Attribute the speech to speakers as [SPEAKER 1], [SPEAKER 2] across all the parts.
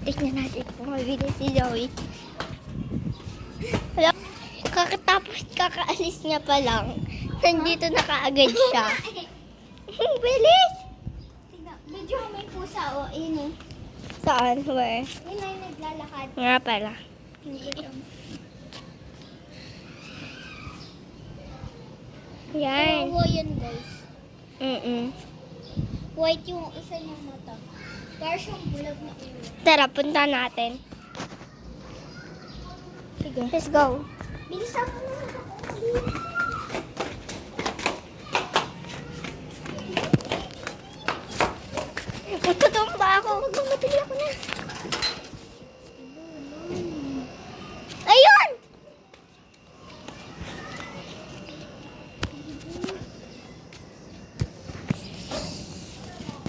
[SPEAKER 1] Tignan natin kung mabili si Zoe. Wala. Kakaalis niya pa lang. Nandito na kaagad siya. Bilis!
[SPEAKER 2] Tignan, medyo may pusa o. Ayun eh.
[SPEAKER 1] Saan? Where?
[SPEAKER 2] Yun na yung naglalakad.
[SPEAKER 1] Nga pala. Yan.
[SPEAKER 2] Kawawa yun guys. White yung isa niyang mata. Parang siyang bulag na ulo.
[SPEAKER 1] Tara, punta natin.
[SPEAKER 2] Sige.
[SPEAKER 1] Let's go.
[SPEAKER 2] Bilisan mo naman ako.
[SPEAKER 1] Matutumba ako.
[SPEAKER 2] Magmamatili ako na.
[SPEAKER 1] Ayun!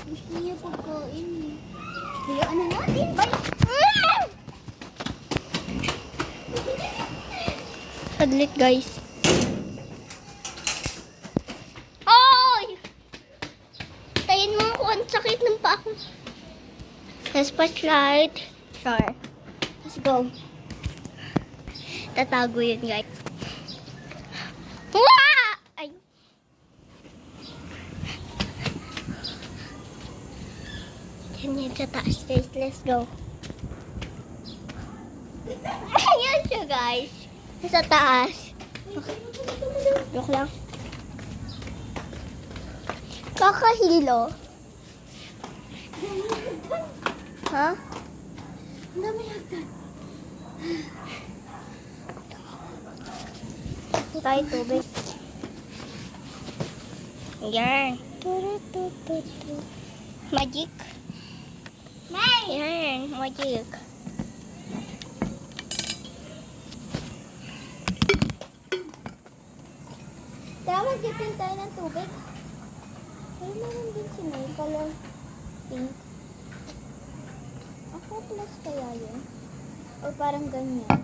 [SPEAKER 2] Gusto niya pagkain eh. Hayaan na natin. Bye!
[SPEAKER 1] Sadlit guys. Oy! Tayin mo ako. Ang sakit ng paa ko. Let's flashlight. Sure. Let's go. Tatago yun guys. Wah! Ay. Yan sa taas guys. Let's go. Ayan siya guys. Sa taas. Joke lang. Kakahilo. Ha?
[SPEAKER 2] Ang dami hagdan.
[SPEAKER 1] Tayo tubig. Yan. Magic. Yan. Magic.
[SPEAKER 2] Tara, mag-dipin tayo ng tubig. Pero meron din si May, color pink. Ako plus kaya yun? O parang ganyan.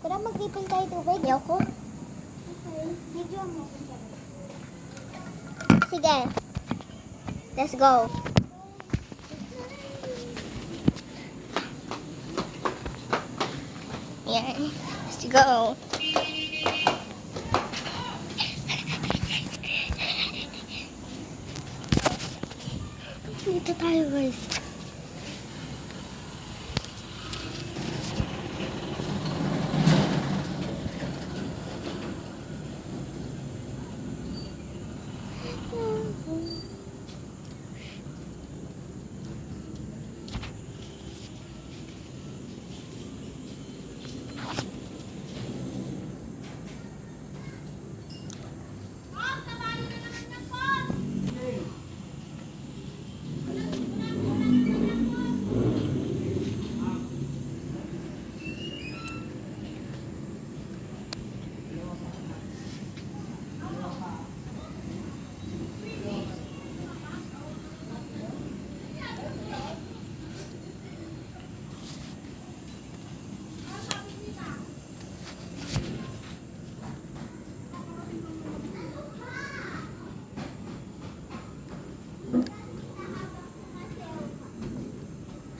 [SPEAKER 2] Tara, mag-dipin tayo tubig.
[SPEAKER 1] Ayoko.
[SPEAKER 2] Okay. Video mo.
[SPEAKER 1] Sige. Let's go. Yan. Let's go. Dito tayo guys.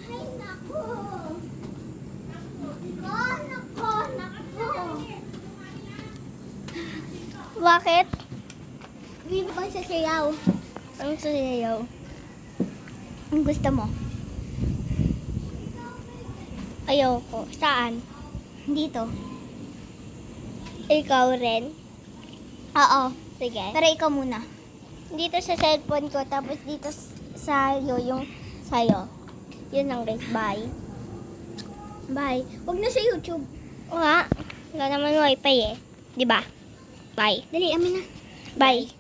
[SPEAKER 2] Ay, naku! Nako!
[SPEAKER 1] Bakit?
[SPEAKER 2] Bibig ko sa sayaw.
[SPEAKER 1] Ang sayaw.
[SPEAKER 2] Ang gusto mo?
[SPEAKER 1] Ayoko. Saan?
[SPEAKER 2] Dito.
[SPEAKER 1] Ikaw rin?
[SPEAKER 2] Oo.
[SPEAKER 1] Sige.
[SPEAKER 2] Pero ikaw muna.
[SPEAKER 1] Dito sa cellphone ko, tapos dito sa'yo, yung sa'yo. Yun lang guys. Bye.
[SPEAKER 2] Bye. Huwag na sa YouTube.
[SPEAKER 1] Oo nga. Wala naman wifi eh. Di ba? Bye.
[SPEAKER 2] Dali, amin na.
[SPEAKER 1] Bye.